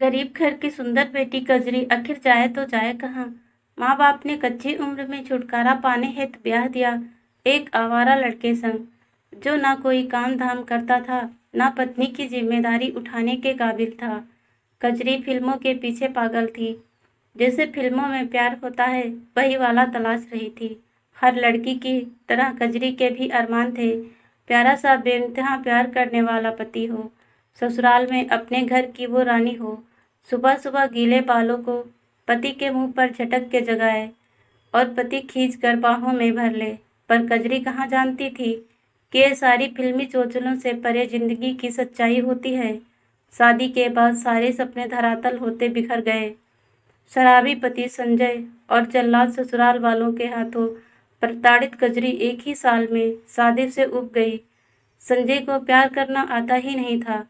गरीब घर की सुंदर बेटी कजरी आखिर जाए तो जाए कहाँ। माँ बाप ने कच्ची उम्र में छुटकारा पाने हेतु ब्याह दिया एक आवारा लड़के संग, जो ना कोई काम धाम करता था, ना पत्नी की जिम्मेदारी उठाने के काबिल था। कजरी फिल्मों के पीछे पागल थी। जैसे फिल्मों में प्यार होता है वही वाला तलाश रही थी। हर लड़की की तरह कजरी के भी अरमान थे, प्यारा सा बेइंतहा प्यार करने वाला पति हो, ससुराल में अपने घर की वो रानी हो, सुबह सुबह गीले बालों को पति के मुंह पर झटक के जगाए और पति खींच कर बाहों में भर ले। पर कजरी कहाँ जानती थी कि ये सारी फिल्मी चोचलों से परे जिंदगी की सच्चाई होती है। शादी के बाद सारे सपने धरातल होते बिखर गए। शराबी पति संजय और जल्लाद ससुराल वालों के हाथों प्रताड़ित कजरी एक ही साल में शादी से उब गई। संजय को प्यार करना आता ही नहीं था,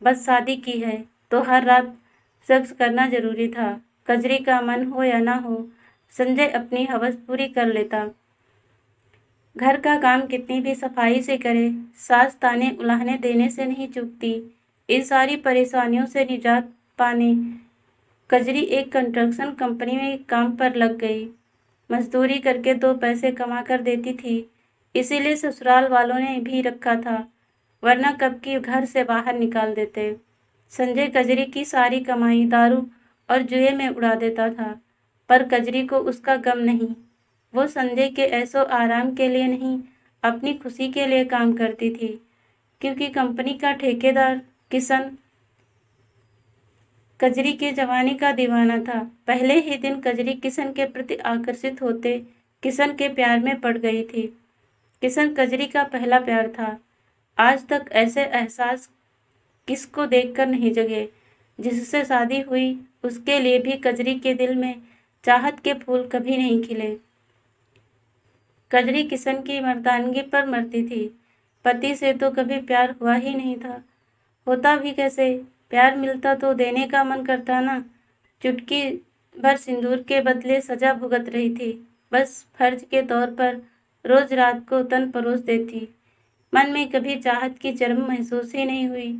बस शादी की है तो हर रात सेक्स करना जरूरी था। कजरी का मन हो या ना हो, संजय अपनी हवस पूरी कर लेता। घर का काम कितनी भी सफाई से करे, सास ताने उलाहने देने से नहीं चूकती। इन सारी परेशानियों से निजात पाने कजरी एक कंस्ट्रक्शन कंपनी में काम पर लग गई। मजदूरी करके 2 पैसे कमा कर देती थी, इसीलिए ससुराल वालों ने भी रखा था, वरना कब की घर से बाहर निकाल देते। संजय कजरी की सारी कमाई दारू और जुए में उड़ा देता था, पर कजरी को उसका गम नहीं। वो संजय के ऐशो आराम के लिए नहीं, अपनी खुशी के लिए काम करती थी, क्योंकि कंपनी का ठेकेदार किशन कजरी के जवानी का दीवाना था। पहले ही दिन कजरी किशन के प्रति आकर्षित होते किशन के प्यार में पड़ गई थी। किशन कजरी का पहला प्यार था। आज तक ऐसे एहसास किसको देखकर नहीं जगे। जिससे शादी हुई उसके लिए भी कजरी के दिल में चाहत के फूल कभी नहीं खिले। कजरी किशन की मर्दानगी पर मरती थी। पति से तो कभी प्यार हुआ ही नहीं था। होता भी कैसे, प्यार मिलता तो देने का मन करता ना। चुटकी भर सिंदूर के बदले सजा भुगत रही थी, बस फर्ज के तौर पर रोज रात को तन परोस देती। मन में कभी चाहत की चरम महसूस ही नहीं हुई।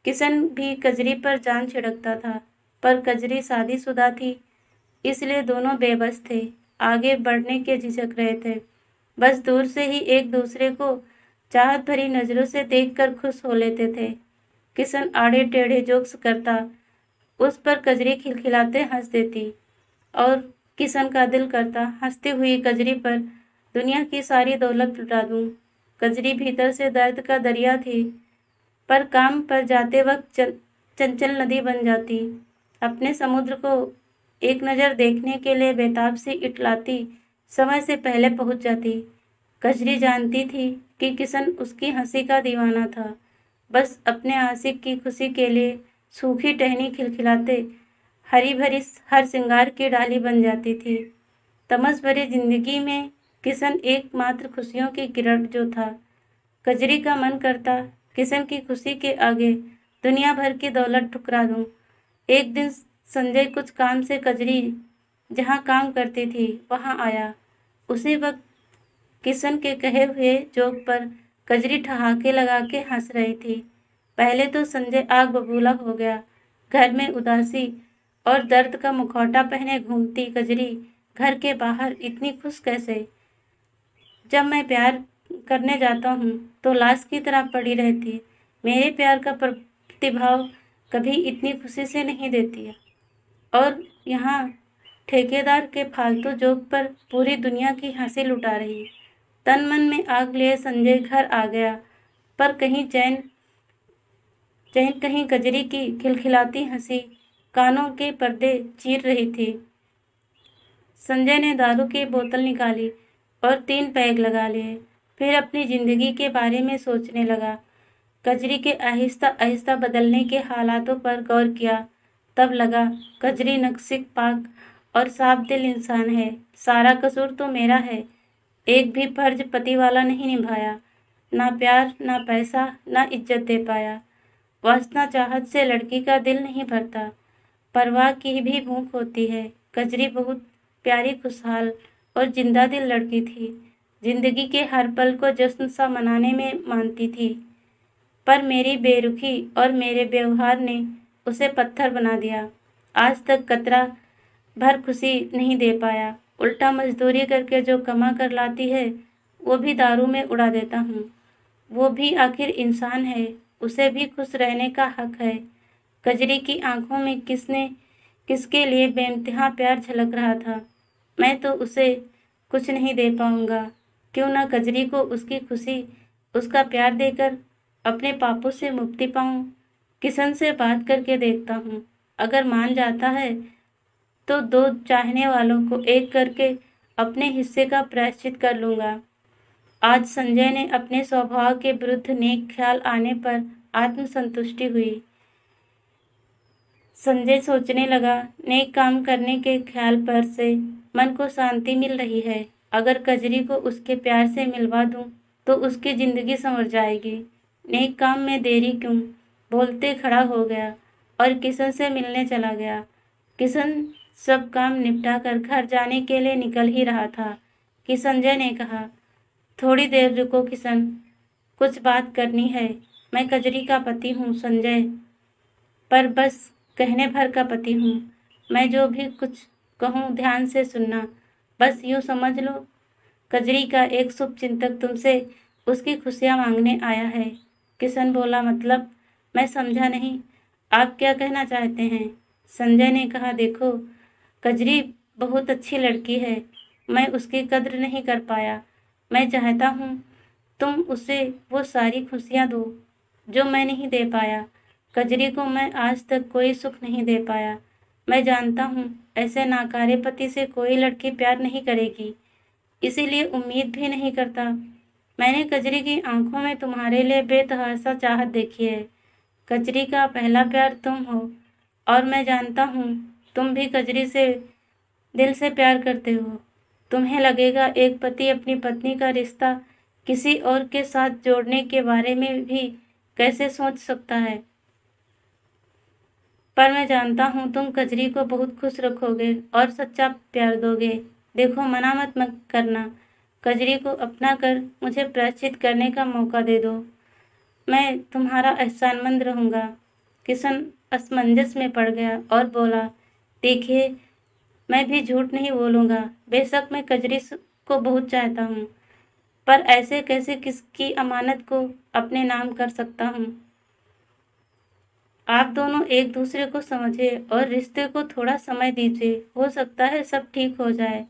किशन भी कजरी पर जान छिड़कता था, पर कजरी शादीशुदा थी, इसलिए दोनों बेबस थे, आगे बढ़ने के झिझक रहे थे। बस दूर से ही एक दूसरे को चाहत भरी नजरों से देखकर खुश हो लेते थे। किशन आड़े टेढ़े जोक्स करता, उस पर कजरी खिलखिलाते हंस देती और किशन का दिल करता हंसती हुई कजरी पर दुनिया की सारी दौलत लुटा दूं। कजरी भीतर से दर्द का दरिया थी, पर काम पर जाते वक्त चंचल नदी बन जाती। अपने समुद्र को एक नज़र देखने के लिए बेताब सी इटलाती, समय से पहले पहुंच जाती। कजरी जानती थी कि किशन उसकी हंसी का दीवाना था, बस अपने आशिक की खुशी के लिए सूखी टहनी खिलखिलाते हरी भरी हर श्रृंगार की डाली बन जाती थी। तमस भरी जिंदगी में किशन एकमात्र खुशियों की किरण जो था। कजरी का मन करता किशन की खुशी के आगे दुनिया भर की दौलत ठुकरा दूं। एक दिन संजय कुछ काम से कजरी जहां काम करती थी वहां आया। उसी वक्त किशन के कहे हुए जोक पर कजरी ठहाके लगा के हंस रही थी। पहले तो संजय आग बबूला हो गया। घर में उदासी और दर्द का मुखौटा पहने घूमती कजरी घर के बाहर इतनी खुश कैसे। जब मैं प्यार करने जाता हूँ तो लाश की तरह पड़ी रहती। मेरे प्यार का प्रतिभाव कभी इतनी खुशी से नहीं देती है। और यहाँ ठेकेदार के फालतू जोक पर पूरी दुनिया की हंसी लुटा रही। तन मन में आग लिए संजय घर आ गया, पर कहीं चैन कहीं कजरी की खिलखिलाती हंसी कानों के पर्दे चीर रही थी। संजय ने दारू की बोतल निकाली और 3 पैग लगा लिए, फिर अपनी जिंदगी के बारे में सोचने लगा। कजरी के आहिस्ता आहिस्ता बदलने के हालातों पर गौर किया, तब लगा कजरी नक्सिक पाक और साफ दिल इंसान है। सारा कसूर तो मेरा है। एक भी फर्ज पति वाला नहीं निभाया, ना प्यार, ना पैसा, ना इज्जत दे पाया। वासना चाहत से लड़की का दिल नहीं भरता, परवाह की भी भूख होती है। कजरी बहुत प्यारी, खुशहाल और जिंदा दिल लड़की थी। जिंदगी के हर पल को जश्न सा मनाने में मानती थी, पर मेरी बेरुखी और मेरे व्यवहार ने उसे पत्थर बना दिया। आज तक कतरा भर खुशी नहीं दे पाया। उल्टा मजदूरी करके जो कमा कर लाती है वो भी दारू में उड़ा देता हूँ। वो भी आखिर इंसान है, उसे भी खुश रहने का हक है। कजरी की आंखों में किसके लिए बेइंतहा प्यार झलक रहा था। मैं तो उसे कुछ नहीं दे पाऊंगा। क्यों ना कजरी को उसकी खुशी, उसका प्यार देकर अपने पापों से मुक्ति पाऊं। किशन से बात करके देखता हूँ, अगर मान जाता है तो दो चाहने वालों को एक करके अपने हिस्से का प्रायश्चित कर लूंगा। आज संजय ने अपने स्वभाव के विरुद्ध नेक ख्याल आने पर आत्मसंतुष्टि हुई। संजय सोचने लगा, नेक काम करने के ख्याल पर से मन को शांति मिल रही है। अगर कजरी को उसके प्यार से मिलवा दूं तो उसकी जिंदगी संवर जाएगी। नेक काम में देरी क्यों, बोलते खड़ा हो गया और किशन से मिलने चला गया। किशन सब काम निपटा कर घर जाने के लिए निकल ही रहा था कि संजय ने कहा, थोड़ी देर रुको किशन, कुछ बात करनी है। मैं कजरी का पति हूँ संजय, पर बस कहने भर का पति हूँ। मैं जो भी कुछ कहूँ ध्यान से सुनना। बस यूँ समझ लो, कजरी का एक शुभचिंतक तुमसे उसकी खुशियाँ मांगने आया है। किशन बोला, मतलब? मैं समझा नहीं, आप क्या कहना चाहते हैं? संजय ने कहा, देखो, कजरी बहुत अच्छी लड़की है, मैं उसकी कद्र नहीं कर पाया। मैं चाहता हूँ तुम उसे वो सारी खुशियाँ दो जो मैं नहीं दे पाया। कजरी को मैं आज तक कोई सुख नहीं दे पाया। मैं जानता हूँ ऐसे नाकारे पति से कोई लड़की प्यार नहीं करेगी, इसीलिए उम्मीद भी नहीं करता। मैंने कजरी की आंखों में तुम्हारे लिए बेतहाशा चाहत देखी है। कजरी का पहला प्यार तुम हो और मैं जानता हूँ तुम भी कजरी से दिल से प्यार करते हो। तुम्हें लगेगा एक पति अपनी पत्नी का रिश्ता किसी और के साथ जोड़ने के बारे में भी कैसे सोच सकता है, पर मैं जानता हूँ तुम कजरी को बहुत खुश रखोगे और सच्चा प्यार दोगे। देखो, मना मत करना। कजरी को अपना कर मुझे प्रायश्चित करने का मौका दे दो। मैं तुम्हारा एहसानमंद रहूँगा। किशन असमंजस में पड़ गया और बोला, देखिए, मैं भी झूठ नहीं बोलूँगा। बेशक मैं कजरी को बहुत चाहता हूँ, पर ऐसे कैसे किसकी अमानत को अपने नाम कर सकता हूँ। आप दोनों एक दूसरे को समझे और रिश्ते को थोड़ा समय दीजिए, हो सकता है सब ठीक हो जाए।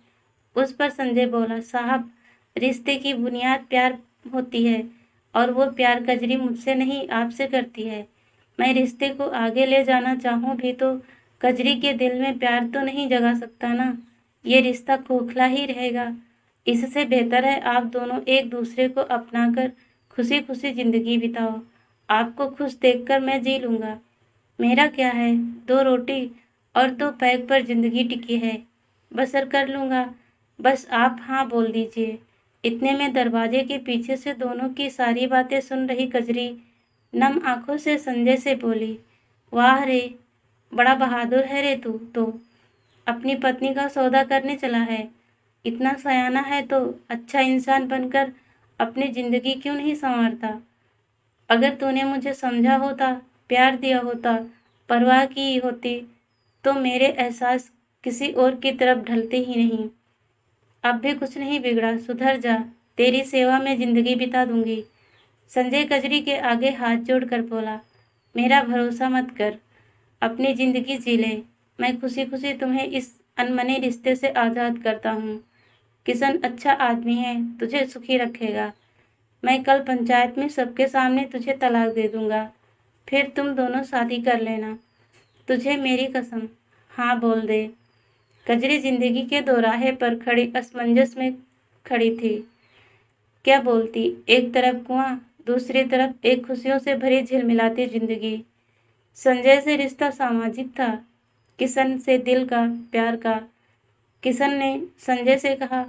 उस पर संजय बोला, साहब, रिश्ते की बुनियाद प्यार होती है और वो प्यार कजरी मुझसे नहीं आपसे करती है। मैं रिश्ते को आगे ले जाना चाहूँ भी तो कजरी के दिल में प्यार तो नहीं जगा सकता ना। ये रिश्ता खोखला ही रहेगा। इससे बेहतर है आप दोनों एक दूसरे को अपनाकर खुशी खुशी जिंदगी बिताओ। आपको खुश देखकर मैं जी लूँगा। मेरा क्या है, 2 रोटी और 2 पैक पर जिंदगी टिकी है, बसर कर लूँगा। बस आप हाँ बोल दीजिए। इतने में दरवाजे के पीछे से दोनों की सारी बातें सुन रही कजरी नम आंखों से संजय से बोली, वाह रे, बड़ा बहादुर है रे तू तो, अपनी पत्नी का सौदा करने चला है। इतना सयाना है तो अच्छा इंसान बनकर अपनी जिंदगी क्यों नहीं संवारता। अगर तूने मुझे समझा होता, प्यार दिया होता, परवाह की होती, तो मेरे एहसास किसी और की तरफ ढलते ही नहीं। अब भी कुछ नहीं बिगड़ा, सुधर जा, तेरी सेवा में जिंदगी बिता दूंगी। संजय कजरी के आगे हाथ जोड़कर बोला, मेरा भरोसा मत कर, अपनी जिंदगी जी ले। मैं खुशी खुशी तुम्हें इस अनमने रिश्ते से आज़ाद करता हूँ। किशन अच्छा आदमी है, तुझे सुखी रखेगा। मैं कल पंचायत में सबके सामने तुझे तलाक दे दूंगा, फिर तुम दोनों शादी कर लेना। तुझे मेरी कसम, हाँ बोल दे। कजरी जिंदगी के दोराहे पर खड़ी असमंजस में खड़ी थी। क्या बोलती? एक तरफ कुआं, दूसरी तरफ एक खुशियों से भरी झिलमिलाती जिंदगी। संजय से रिश्ता सामाजिक था, किशन से दिल का, प्यार का। किशन ने संजय से कहा,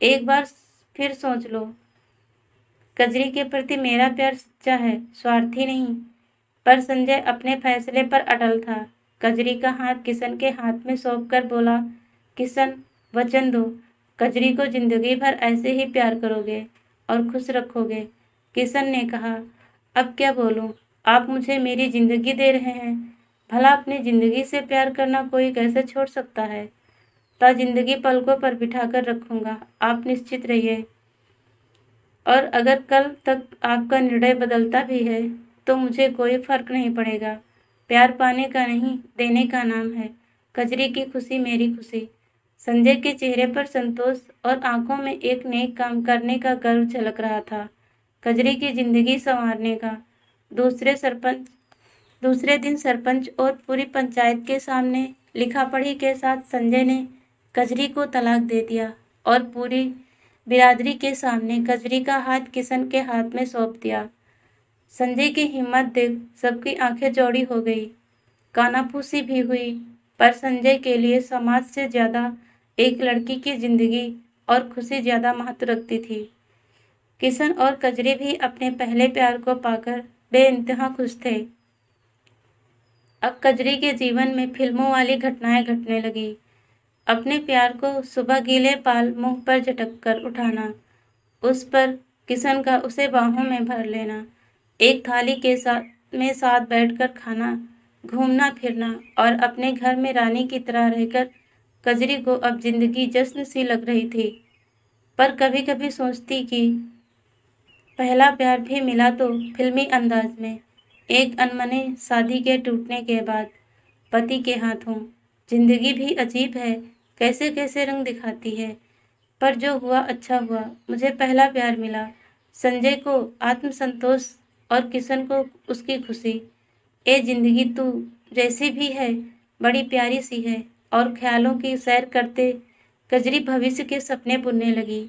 एक बार फिर सोच लो। कजरी के प्रति मेरा प्यार सच्चा है, स्वार्थी नहीं। पर संजय अपने फैसले पर अटल था। कजरी का हाथ किशन के हाथ में सौंपकर बोला, किशन, वचन दो, कजरी को जिंदगी भर ऐसे ही प्यार करोगे और खुश रखोगे। किशन ने कहा, अब क्या बोलूं, आप मुझे मेरी जिंदगी दे रहे हैं, भला अपनी जिंदगी से प्यार करना कोई कैसे छोड़ सकता है? ता जिंदगी पलकों पर बिठाकर रखूंगा, आप निश्चित रहिए। और अगर कल तक आपका निर्णय बदलता भी है तो मुझे कोई फर्क नहीं पड़ेगा। प्यार पाने का नहीं, देने का नाम है। कजरी की खुशी मेरी खुशी। संजय के चेहरे पर संतोष और आंखों में एक नेक काम करने का गर्व झलक रहा था। कजरी की जिंदगी संवारने का। दूसरे दिन सरपंच और पूरी पंचायत के सामने लिखा पढ़ी के साथ संजय ने कजरी को तलाक दे दिया और पूरी बिरादरी के सामने कजरी का हाथ किशन के हाथ में सौंप दिया। संजय की हिम्मत देख सबकी आंखें चौड़ी हो गई, कानाफूसी भी हुई, पर संजय के लिए समाज से ज्यादा एक लड़की की जिंदगी और खुशी ज्यादा महत्व रखती थी। किशन और कजरी भी अपने पहले प्यार को पाकर बेइंतहा खुश थे। अब कजरी के जीवन में फिल्मों वाली घटनाएं घटने लगी। अपने प्यार को सुबह गीले बाल मुंह पर झटक कर उठाना, उस पर किशन का उसे बाहों में भर लेना, एक थाली के साथ बैठकर खाना, घूमना फिरना और अपने घर में रानी की तरह रहकर कजरी को अब जिंदगी जश्न सी लग रही थी। पर कभी कभी सोचती कि पहला प्यार भी मिला तो फिल्मी अंदाज में, एक अनमने शादी के टूटने के बाद पति के हाथों। जिंदगी भी अजीब है, कैसे कैसे रंग दिखाती है। पर जो हुआ अच्छा हुआ, मुझे पहला प्यार मिला। संजय को आत्मसंतोष और किशन को उसकी खुशी। ए जिंदगी तू जैसी भी है बड़ी प्यारी सी है। और ख्यालों की सैर करते कजरी भविष्य के सपने बुनने लगी।